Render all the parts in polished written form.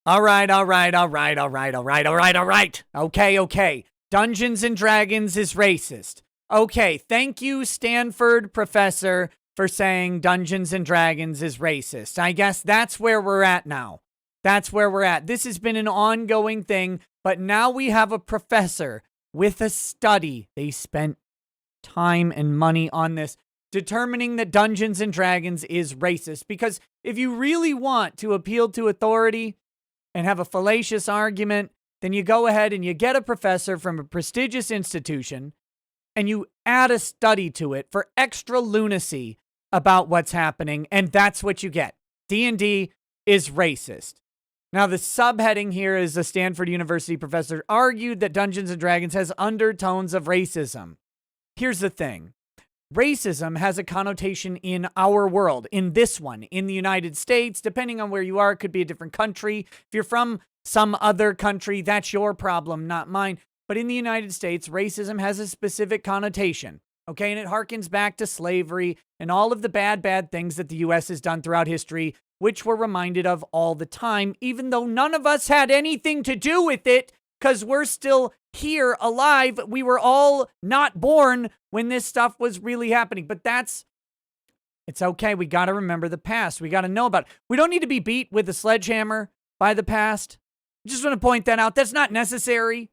All right. Okay. Dungeons and Dragons is racist. Okay, thank you, Stanford Professor, for saying Dungeons and Dragons is racist. I guess that's where we're at now. That's where we're at. This has been an ongoing thing, but now we have a professor with a study. They spent time and money on this, determining that Dungeons and Dragons is racist. Because if you really want to appeal to authority and have a fallacious argument, then you go ahead and you get a professor from a prestigious institution and you add a study to it for extra lunacy about what's happening, and that's what you get. D&D is racist. Now, the subheading here is a Stanford University professor argued that Dungeons & Dragons has undertones of racism. Here's the thing. Racism has a connotation in our world, in this one, in the United States. Depending on where you are, it could be a different country. If you're from some other country, that's your problem, not mine. But in the United States, racism has a specific connotation, okay? And it harkens back to slavery and all of the bad things that the U.S. has done throughout history, which we're reminded of all the time, even though none of us had anything to do with it, because we're still here alive. We were all not born when this stuff was really happening. But it's okay. We got to remember the past. We got to know about it. We don't need to be beat with a sledgehammer by the past. I just want to point that out. That's not necessary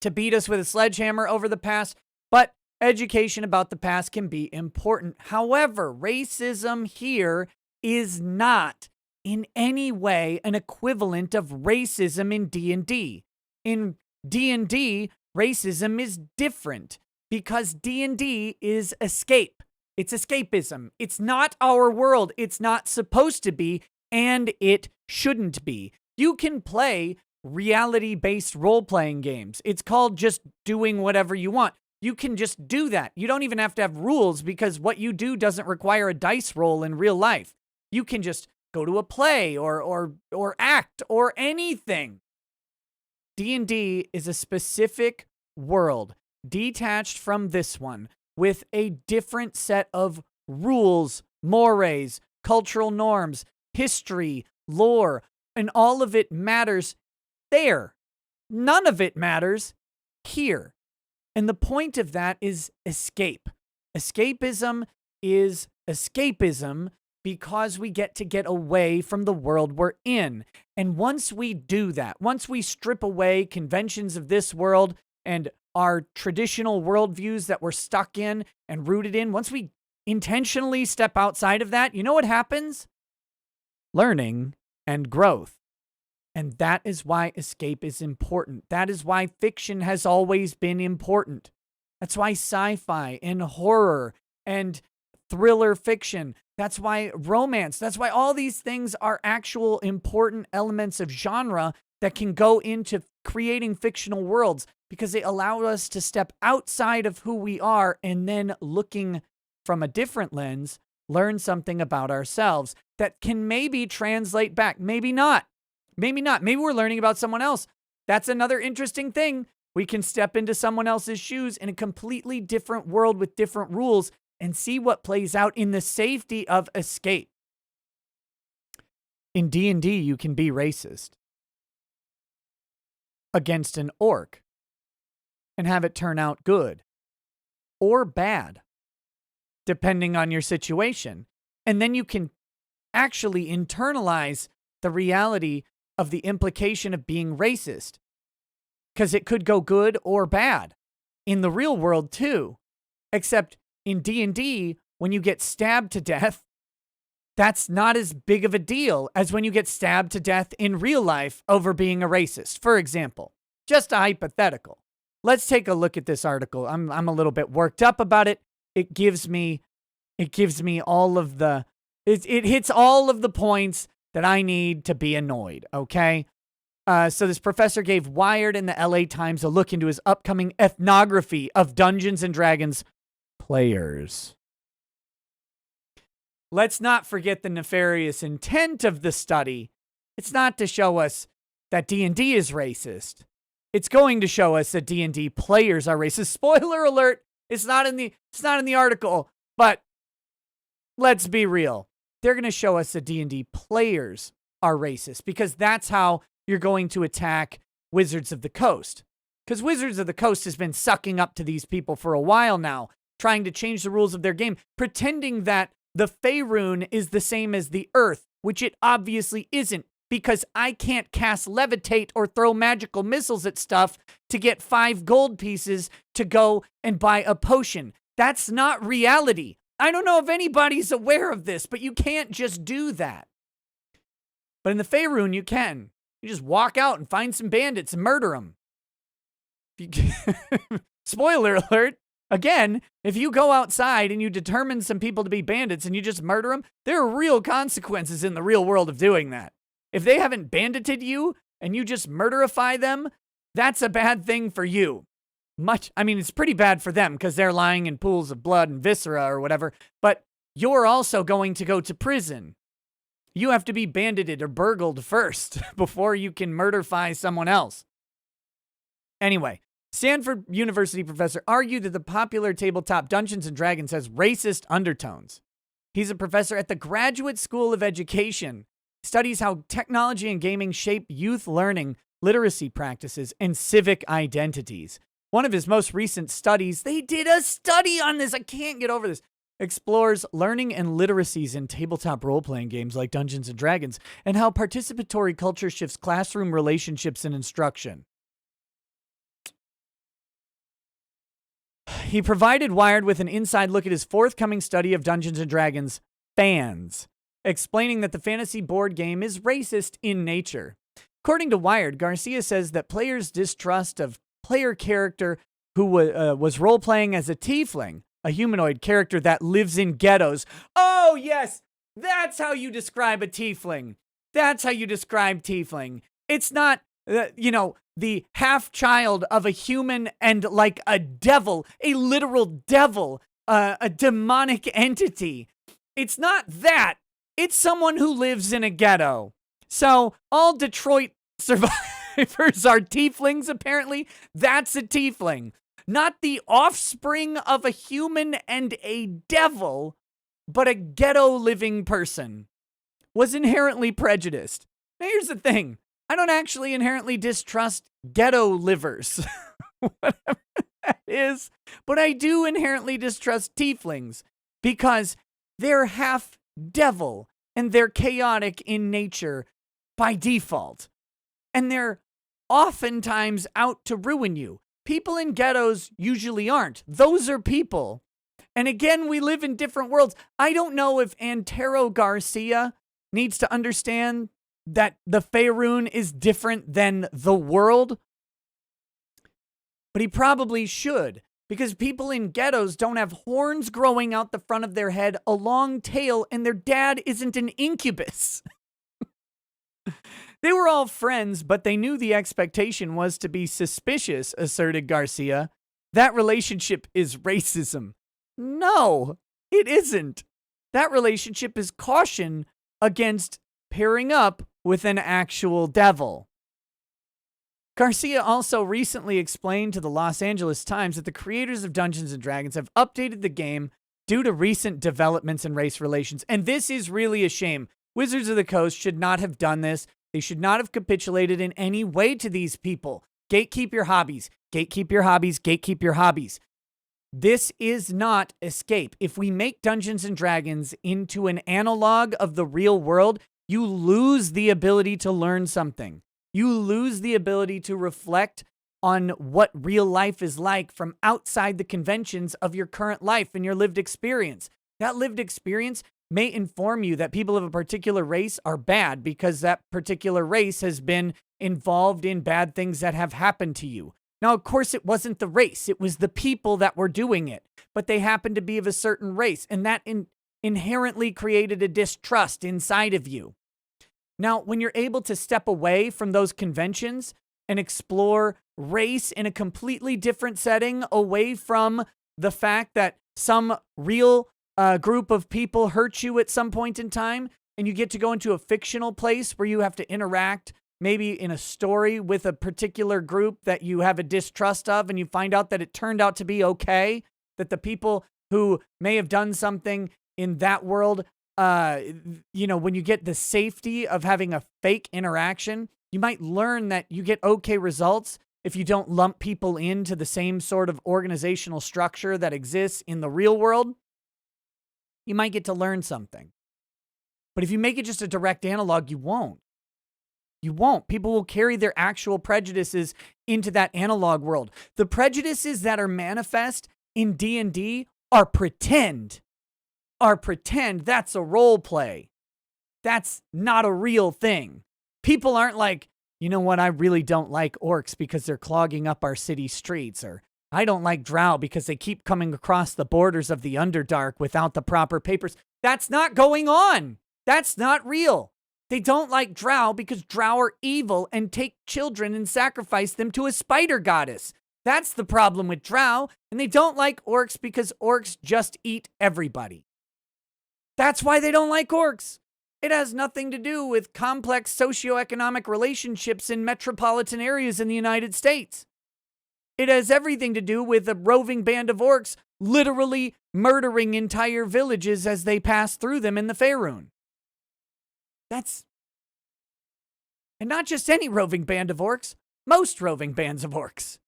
to beat us with a sledgehammer over the past, but education about the past can be important. However, racism here is not in any way an equivalent of racism in D&D. In D&D, racism is different because D&D is escape. It's escapism. It's not our world. It's not supposed to be, and it shouldn't be. You can play reality-based role-playing games. It's called just doing whatever you want. You can just do that. You don't even have to have rules because what you do doesn't require a dice roll in real life. You can just go to a play or act or anything. D&D is a specific world detached from this one with a different set of rules, mores, cultural norms, history, lore, and all of it matters there. None of it matters here. And the point of that is escape. Escapism is escapism because we get to get away from the world we're in. And once we do that, once we strip away conventions of this world and our traditional worldviews that we're stuck in and rooted in, once we intentionally step outside of that, you know what happens? Learning and growth. And that is why escape is important. That is why fiction has always been important. That's why sci-fi and horror and thriller fiction, that's why romance, that's why all these things are actual important elements of genre that can go into creating fictional worlds because they allow us to step outside of who we are and then looking from a different lens, learn something about ourselves that can maybe translate back. Maybe not. Maybe not. Maybe we're learning about someone else. That's another interesting thing. We can step into someone else's shoes in a completely different world with different rules and see what plays out in the safety of escape. In D&D, you can be racist against an orc and have it turn out good or bad, depending on your situation. And then you can actually internalize the reality of the implication of being racist, because it could go good or bad in the real world too. Except in D&D, when you get stabbed to death, that's not as big of a deal as when you get stabbed to death in real life over being a racist. For example, just a hypothetical. Let's take a look at this article. I'm a little bit worked up about it. It gives me all of the, it hits all of the points that I need to be annoyed, okay? So this professor gave Wired and the LA Times a look into his upcoming ethnography of Dungeons & Dragons players. Let's not forget the nefarious intent of the study. It's not to show us that D&D is racist. It's going to show us that D&D players are racist. Spoiler alert, it's not in the article, but let's be real. They're going to show us that D&D players are racist, because that's how you're going to attack Wizards of the Coast. Because Wizards of the Coast has been sucking up to these people for a while now, trying to change the rules of their game, pretending that the Faerun is the same as the Earth, which it obviously isn't, because I can't cast Levitate or throw magical missiles at stuff to get 5 gold pieces to go and buy a potion. That's not reality. I don't know if anybody's aware of this, but you can't just do that. But in the Faerun, you can. You just walk out and find some bandits and murder them. Spoiler alert. Again, if you go outside and you determine some people to be bandits and you just murder them, there are real consequences in the real world of doing that. If they haven't bandited you and you just murderify them, that's a bad thing for you. It's pretty bad for them because they're lying in pools of blood and viscera or whatever, but you're also going to go to prison. You have to be bandited or burgled first before you can murderify someone else. Anyway, Stanford University professor argued that the popular tabletop Dungeons & Dragons has racist undertones. He's a professor at the Graduate School of Education, studies how technology and gaming shape youth learning, literacy practices, and civic identities. One of his most recent studies, they did a study on this, I can't get over this, explores learning and literacies in tabletop role-playing games like Dungeons & Dragons, and how participatory culture shifts classroom relationships and instruction. He provided Wired with an inside look at his forthcoming study of Dungeons & Dragons fans, explaining that the fantasy board game is racist in nature. According to Wired, Garcia says that players' distrust of player character who was role-playing as a tiefling, a humanoid character that lives in ghettos. Oh, yes, that's how you describe a tiefling. That's how you describe tiefling. It's not, the half-child of a human and like a devil, a literal devil, a demonic entity. It's not that. It's someone who lives in a ghetto. So all Detroit survivors are tieflings, apparently. That's a tiefling. Not the offspring of a human and a devil, but a ghetto-living person. Was inherently prejudiced. Now here's the thing. I don't actually inherently distrust ghetto livers, whatever that is, but I do inherently distrust tieflings because they're half devil and they're chaotic in nature by default. And they're oftentimes out to ruin you. People in ghettos usually aren't. Those are people. And again, we live in different worlds. I don't know if Antero Garcia needs to understand that the Faerun is different than the world, but he probably should, because people in ghettos don't have horns growing out the front of their head, a long tail, and their dad isn't an incubus. They were all friends, but they knew the expectation was to be suspicious, asserted Garcia. That relationship is racism. No, it isn't. That relationship is caution against pairing up with an actual devil. Garcia also recently explained to the Los Angeles Times that the creators of Dungeons & Dragons have updated the game due to recent developments in race relations. And this is really a shame. Wizards of the Coast should not have done this. They should not have capitulated in any way to these people. Gatekeep your hobbies. Gatekeep your hobbies. Gatekeep your hobbies. This is not Escape. If we make Dungeons & Dragons into an analog of the real world, you lose the ability to learn something. You lose the ability to reflect on what real life is like from outside the conventions of your current life and your lived experience. That lived experience may inform you that people of a particular race are bad because that particular race has been involved in bad things that have happened to you. Now, of course, it wasn't the race. It was the people that were doing it, but they happened to be of a certain race, and that inherently created a distrust inside of you. Now, when you're able to step away from those conventions and explore race in a completely different setting, away from the fact that some real group of people hurt you at some point in time, and you get to go into a fictional place where you have to interact maybe in a story with a particular group that you have a distrust of, and you find out that it turned out to be okay, that the people who may have done something in that world when you get the safety of having a fake interaction, you might learn that you get okay results if you don't lump people into the same sort of organizational structure that exists in the real world. You might get to learn something. But if you make it just a direct analog, you won't. You won't. People will carry their actual prejudices into that analog world. The prejudices that are manifest in D&D are pretend. That's a role play. That's not a real thing. People aren't like, you know what, I really don't like orcs because they're clogging up our city streets, or I don't like drow because they keep coming across the borders of the Underdark without the proper papers. That's not going on. That's not real. They don't like drow because drow are evil and take children and sacrifice them to a spider goddess. That's the problem with drow. And they don't like orcs because orcs just eat everybody. That's why they don't like orcs. It has nothing to do with complex socioeconomic relationships in metropolitan areas in the United States. It has everything to do with a roving band of orcs literally murdering entire villages as they pass through them in the Faerun. And not just any roving band of orcs, most roving bands of orcs.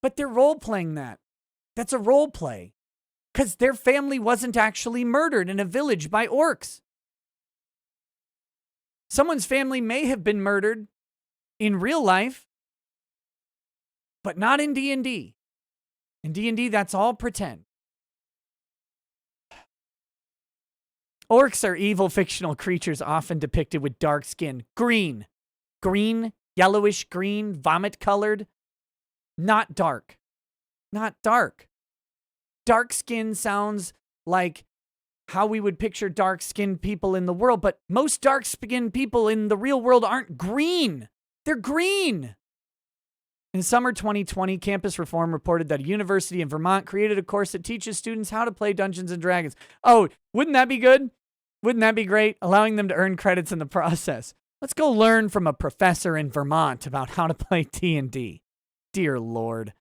But they're role-playing that. That's a role play. Because their family wasn't actually murdered in a village by orcs. Someone's family may have been murdered in real life, but not in D&D. In D&D, that's all pretend. Orcs are evil fictional creatures often depicted with dark skin. Green, yellowish green, vomit-colored. Not dark. Dark skin sounds like how we would picture dark-skinned people in the world, but most dark-skinned people in the real world aren't green. They're green. In summer 2020, Campus Reform reported that a university in Vermont created a course that teaches students how to play Dungeons & Dragons. Oh, wouldn't that be good? Wouldn't that be great? Allowing them to earn credits in the process. Let's go learn from a professor in Vermont about how to play D&D. Dear Lord.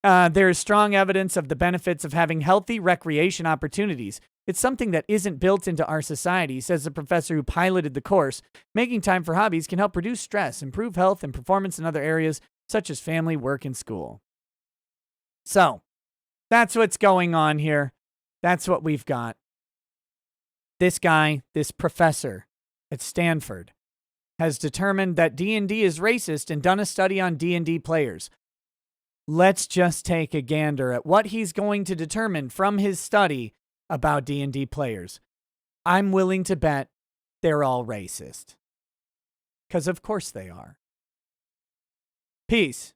There is strong evidence of the benefits of having healthy recreation opportunities. It's something that isn't built into our society, says the professor who piloted the course. Making time for hobbies can help reduce stress, improve health, and performance in other areas, such as family, work, and school. So, that's what's going on here. That's what we've got. This guy, this professor at Stanford, has determined that D&D is racist and done a study on D&D players. Let's just take a gander at what he's going to determine from his study about D&D players. I'm willing to bet they're all racist. Because of course they are. Peace.